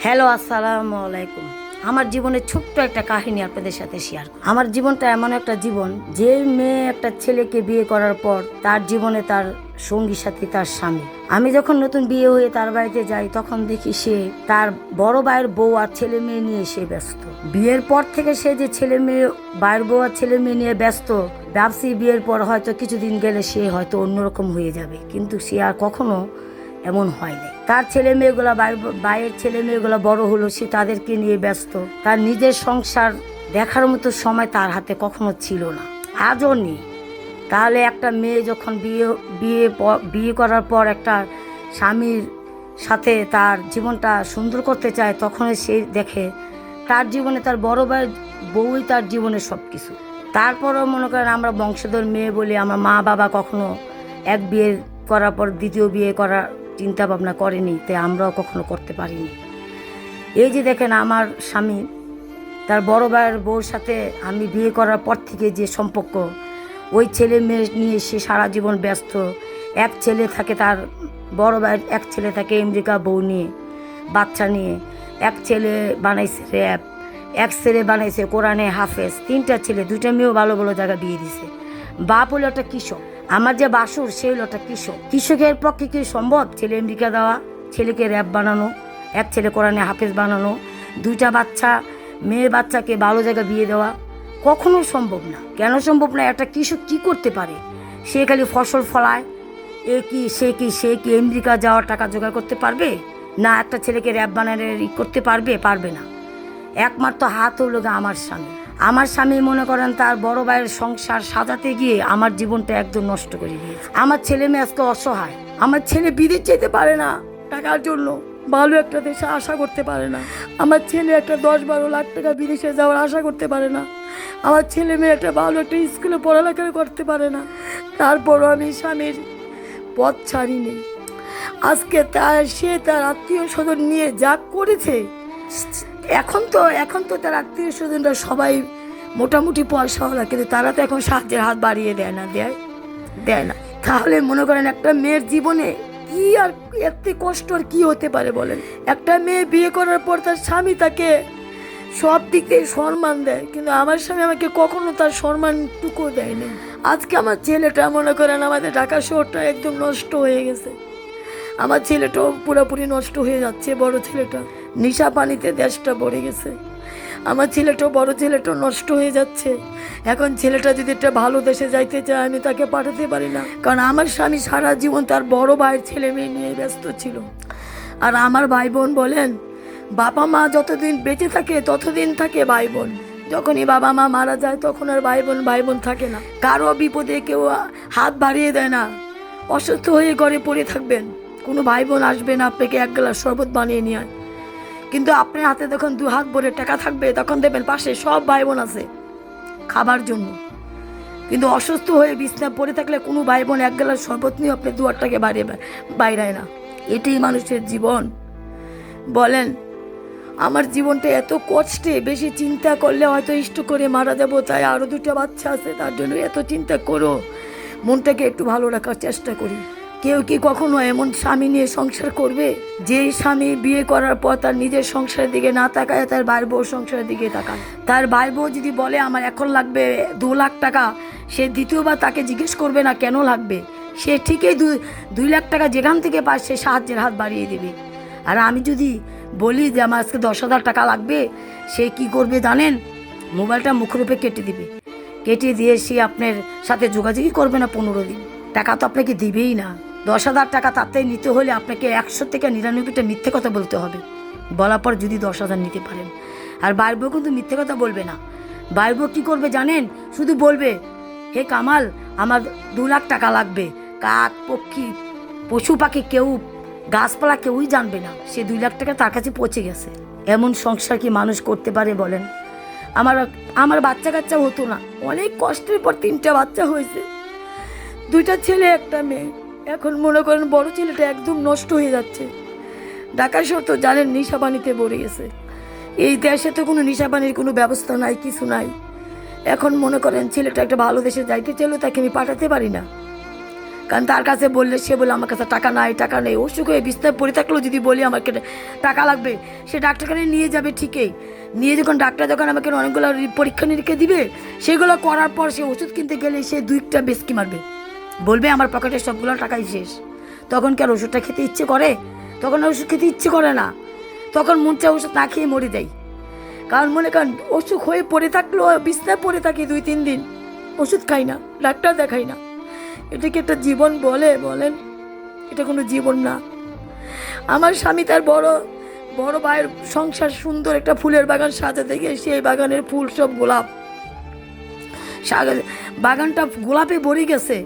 Hello, আসসালামু আলাইকুম। আমার জীবনের ছোট্ট একটা কাহিনী আপনাদের সাথে শেয়ার করি। আমার জীবনটা এমন একটা জীবন, যে মেয়ে একটা ছেলেকে বিয়ে করার পর তার জীবনে তার সঙ্গী সাথী তার স্বামী। আমি যখন নতুন বিয়ে হয়ে তার বাড়িতে যাই, তখন দেখি সে তার বড় ভাইয়ের বউ আর ছেলে মেয়ে নিয়ে সে ব্যস্ত। বিয়ের পর থেকে সে যে ছেলে মেয়ে, ভাইয়ের বউ আর ছেলে মেয়ে নিয়ে ব্যস্ত, ভাবছি বিয়ের পর হয়তো কিছুদিন গেলে সে হয়তো অন্যরকম হয়ে যাবে, কিন্তু সে আর কখনো এমন হয়নি। তার ছেলে মেয়েগুলা, ভাইয়ের ছেলে মেয়েগুলা বড় হলো, সে তাদেরকে নিয়ে ব্যস্ত। তার নিজের সংসার দেখার মতো সময় তার হাতে কখনো ছিল না, আজও নেই। তাহলে একটা মেয়ে যখন বিয়ে করার পর একটা স্বামীর সাথে তার জীবনটা সুন্দর করতে চায়, তখন সে দেখে তার জীবনে তার বড় ভাইয়ের বউই তার জীবনের সব কিছু। তারপরও মনে করেন আমরা বংশধর মেয়ে বলে আমার মা বাবা কখনো এক বিয়ে করার পর দ্বিতীয় বিয়ে করার চিন্তা ভাবনা করেনি, তাই আমরাও কখনো করতে পারিনি। এই যে দেখেন, আমার স্বামী তার বড় ভাইয়ের বউর সাথে আমি বিয়ে করার পর থেকে যে সম্পর্ক, ওই ছেলে মেয়ে নিয়ে সে সারা জীবন ব্যস্ত। এক ছেলে থাকে, তার বড় ভাইয়ের এক ছেলে থাকে আমেরিকা, বউ নিয়ে, বাচ্চা নিয়ে। এক ছেলে বানাইছে র্যাব, এক ছেলে বানাইছে কোরআনে হাফেজ, তিনটা ছেলে, দুইটা মেয়েও ভালো ভালো জায়গা বিয়ে দিছে। বাপ হলো একটা কৃষক, আমার যে বাসুর সে হলো একটা কৃষক। কৃষকের পক্ষে কি সম্ভব ছেলে আমেরিকা দেওয়া, ছেলেকে র্যাব বানানো, এক ছেলে কোরআনে হাফেজ বানানো, দুইটা বাচ্চা, মেয়ে বাচ্চাকে ভালো জায়গা বিয়ে দেওয়া? কখনো সম্ভব না। কেন সম্ভব না? একটা কৃষক কি করতে পারে? সে খালি ফসল ফলায়। সে কি আমেরিকা যাওয়ার টাকা জোগাড় করতে পারবে? না একটা ছেলেকে র্যাব বানানো করতে পারবে? পারবে না। একমাত্র হাত হলো আমার স্বামী। আমার স্বামী মনে করেন তার বড় ভাইয়ের সংসার সাজাতে গিয়ে আমার জীবনটা একদম নষ্ট করে দিয়েছে। আমার ছেলে মেয়ে আজকে অসহায়। আমার ছেলে বিদেশ যেতে পারে না টাকার জন্য, ভালো একটা দেশে আশা করতে পারে না। আমার ছেলে একটা 10-12 লাখ টাকা বিদেশে যাওয়ার আশা করতে পারে না। আমার ছেলে মেয়ে একটা ভালো একটা স্কুলে পড়ালেখা করতে পারে না। তারপরও আমি স্বামীর পথ ছাড়িনি। আজকে সে তার আত্মীয় স্বজন নিয়ে যা করেছে, এখন তো তার আত্মীয় স্বজনরা সবাই মোটামুটি পয়সাওয়ালা, কিন্তু তারা তো এখন সাহায্যের হাত বাড়িয়ে দেয় না। তাহলে মনে করেন একটা মেয়ের জীবনে কি আর এত কষ্ট আর কি হতে পারে বলেন? একটা মেয়ে বিয়ে করার পর তার স্বামী তাকে সব দিক থেকে সম্মান দেয়, কিন্তু আমার স্বামী আমাকে কখনো তার সম্মানটুকু দেয়নি। আজকে আমার ছেলেটা মনে করেন আমাদের ঢাকা শহরটা একদম নষ্ট হয়ে গেছে। আমার ছেলেটাও পুরোপুরি নষ্ট হয়ে যাচ্ছে। বড় ছেলেটা নেশা পানিতে দেশটা ভরে গেছে। আমার বড় ছেলেটাও নষ্ট হয়ে যাচ্ছে। এখন ছেলেটা যদি একটা ভালো দেশে যাইতে চায়, আমি তাকে পাঠাতে পারি না, কারণ আমার স্বামী সারা জীবন তার বড় ভাইয়ের ছেলে মেয়ে নিয়ে ব্যস্ত ছিল। আর আমার ভাই বোন বলেন, বাবা মা যতদিন বেঁচে থাকে ততদিন থাকে ভাই বোন। যখনই বাবা মা মারা যায় তখন আর ভাই বোন থাকে না। কারো বিপদে কেউ হাত বাড়িয়ে দেয় না। অসুস্থ হয়ে ঘরে পড়ে থাকবেন, কোনো ভাই বোন আসবে না আপনাকে এক গ্লাস শরবত বানিয়ে নিয়ে। কিন্তু আপনার হাতে যখন 2 হাত ভরে টাকা থাকবে, তখন দেখবেন পাশে সব ভাই বোন আছে খাবার জন্য। কিন্তু অসুস্থ হয়ে বিছনা পড়ে থাকলে কোনো ভাই বোন এক গ্লাস শরবত নিয়ে আপনি দুয়ারটাকে বাইরায় না। এটাই মানুষের জীবন। বলেন, আমার জীবনটা এত কষ্টে, বেশি চিন্তা করলে হয়তো ইষ্ট করে মারা যাবো, তাই আরও 2টা বাচ্চা আছে, তার জন্য এত চিন্তা করো। মনটাকে একটু ভালো রাখার চেষ্টা করি। কেউ কি কখনো এমন স্বামী নিয়ে সংসার করবে যেই স্বামী বিয়ে করার পর তার নিজের সংসারের দিকে না তাকায়, তার ভাই বউর সংসারের দিকে তাকায়? তার ভাই বউ যদি বলে আমার এখন লাগবে 2 লাখ টাকা, সে দ্বিতীয়বার তাকে জিজ্ঞেস করবে না কেন লাগবে। সে ঠিকই 2 লাখ টাকা যেখান থেকে পায় সে সাহায্যের হাত বাড়িয়ে দেবে। আর আমি যদি বলি যে আমার আজকে 10,000 টাকা লাগবে, সে কি করবে জানেন? মোবাইলটা মুখের উপরে কেটে দিবে। কেটে দিয়ে সে আপনার সাথে যোগাযোগই করবে না 15 দিন। টাকা তো আপনাকে দিবেই না। 10,000 টাকা তাতে নিতে হলে আপনাকে 100 থেকে 99টা মিথ্যে কথা বলতে হবে। বলার পর যদি 10,000 নিতে পারেন। আর বাইর বউ কিন্তু মিথ্যে কথা বলবে না। বাইর বউ কী করবে জানেন? শুধু বলবে, হে কামাল, আমার 2 লাখ টাকা লাগবে। কাক পক্ষী পশু পাখি কেউ, গাছপালা কেউই জানবে না সে 2 লাখ টাকা তার কাছে পৌঁছে গেছে। এমন সংসার কি মানুষ করতে পারে বলেন? আমার বাচ্চা কাচ্চা হতো না, অনেক কষ্টের পর 3টা বাচ্চা হয়েছে, 2টা ছেলে 1টা মেয়ে। এখন মনে করেন বড় ছেলেটা একদম নষ্ট হয়ে যাচ্ছে। ঢাকা শহর তো জানেন নেশা পানিতে ভরে গেছে। এই দেশে তো কোনো নেশা পানির কোনো ব্যবস্থা নাই, কিছু নাই। এখন মনে করেন ছেলেটা একটা ভালো দেশে যাইতে চাইলেও তাকে আমি পাঠাতে পারি না, কারণ তার কাছে বললে সে বলে আমার কাছে টাকা নেই, অসুখ হয়ে বিস্তার পড়ে থাকলেও যদি বলি আমাকে টাকা লাগবে, সে ডাক্তারখানে নিয়ে যাবে ঠিকই, নিয়ে ডাক্তার যখন আমাকে অনেকগুলো পরীক্ষা নিরীক্ষা দিবে, সেগুলো করার পর সে ওষুধ কিনতে গেলে সে 2টা বেশকি মারবে, বলবে আমার পকেটে সবগুলো টাকাই শেষ। তখন কি আর ওষুধটা খেতে ইচ্ছে করে? তখন আর ওষুধ খেতে ইচ্ছে করে না, তখন মন চায় ওষুধ না খেয়ে মরে যাই। কারণ মনে করেন অসুখ হয়ে পড়ে থাকলেও বিছনায় পড়ে থাকি 2-3 দিন, ওষুধ খাই না, ডাক্তার দেখাই না। এটা কি একটা জীবন বলেন? এটা কোনো জীবন না। আমার স্বামী তার বড় ভাইয়ের সংসার সুন্দর একটা ফুলের বাগান সাজাতে গিয়ে সেই বাগানের ফুল সব গোলাপ, বাগানটা গোলাপে ভরে গেছে,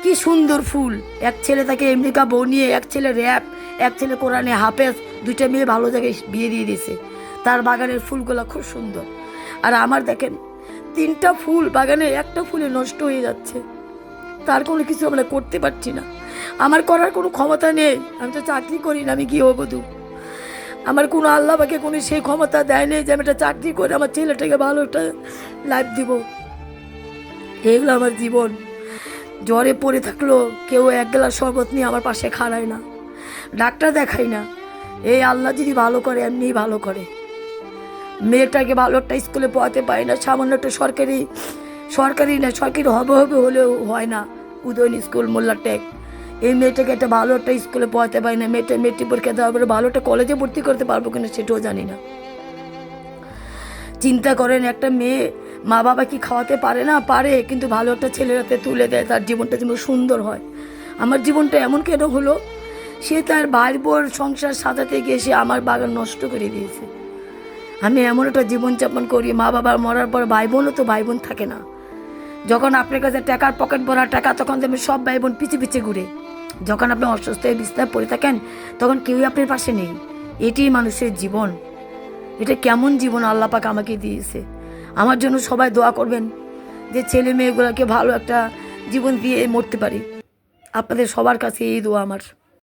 কি সুন্দর ফুল। এক ছেলে তাকে আমেরিকা বউ নিয়ে, এক ছেলে র্যাপ, এক ছেলে কোরআনে হাফেজ, 2টা মেয়ে ভালো জায়গায় বিয়ে দিয়ে দিয়েছে। তার বাগানের ফুলগুলো খুব সুন্দর। আর আমার দেখেন 3টা ফুল বাগানে, একটা ফুলে নষ্ট হয়ে যাচ্ছে, তার কোনো কিছু আমরা করতে পারছি না। আমার করার কোনো ক্ষমতা নেই, আমি তো চাকরি করি না, আমি গৃহবধূ। আমার কোনো আল্লাহ পাকে কোনো সেই ক্ষমতা দেয় নেই যে আমি একটা চাকরি করে আমার ছেলেটাকে ভালো একটা লাইফ দিব। এগুলো আমার জীবন। জ্বরে পড়ে থাকলো কেউ 1 গ্লাস শরবত নিয়ে আমার পাশে খাড়ায় না, ডাক্তার দেখাই না। এই আল্লাহ যদি ভালো করে এমনিই ভালো করে। মেয়েটাকে ভালো একটা স্কুলে পড়াতে পারি না, সামান্য একটা সরকারি হবে হলেও হয় না, উদয়ন স্কুল, মোল্লা টেক। এই মেয়েটাকে একটা ভালো একটা স্কুলে পড়াতে পারি না, মেয়েটা মেট্রিক পরীক্ষা দেওয়ার পরে ভালো একটা কলেজে ভর্তি করতে পারবো কিনা সেটাও জানি না। চিন্তা করেন, একটা মেয়ে মা বাবা কি খাওয়াতে পারে না? পারে, কিন্তু ভালো একটা ছেলের হাতে তুলে দেয়, তার জীবনটা যেমন সুন্দর হয়। আমার জীবনটা এমন কেন হলো? সে তার ভাইয়ের বোর সংসার সাজাতে গিয়ে সে আমার বাগান নষ্ট করে দিয়েছে। আমি এমন একটা জীবনযাপন করি, মা বাবার মরার পর ভাই বোনও তো ভাই বোন থাকে না। যখন আপনার কাছে টাকার পকেট ভরা টাকা, তখন তুমি সব ভাই বোন পিছে ঘুরে। যখন আপনি অসুস্থ হয়ে বিছানায় পড়ে থাকেন, তখন কেউই আপনার পাশে নেই। এটাই মানুষের জীবন। এটা কেমন জীবন আল্লাহ পাক আমাকে দিয়েছে। আমার জন্য সবাই দোয়া করবেন যে ছেলে মেয়েগুলোকে ভালো একটা জীবন দিয়ে মরতে পারি। আপনাদের সবার কাছে এই দোয়া আমার।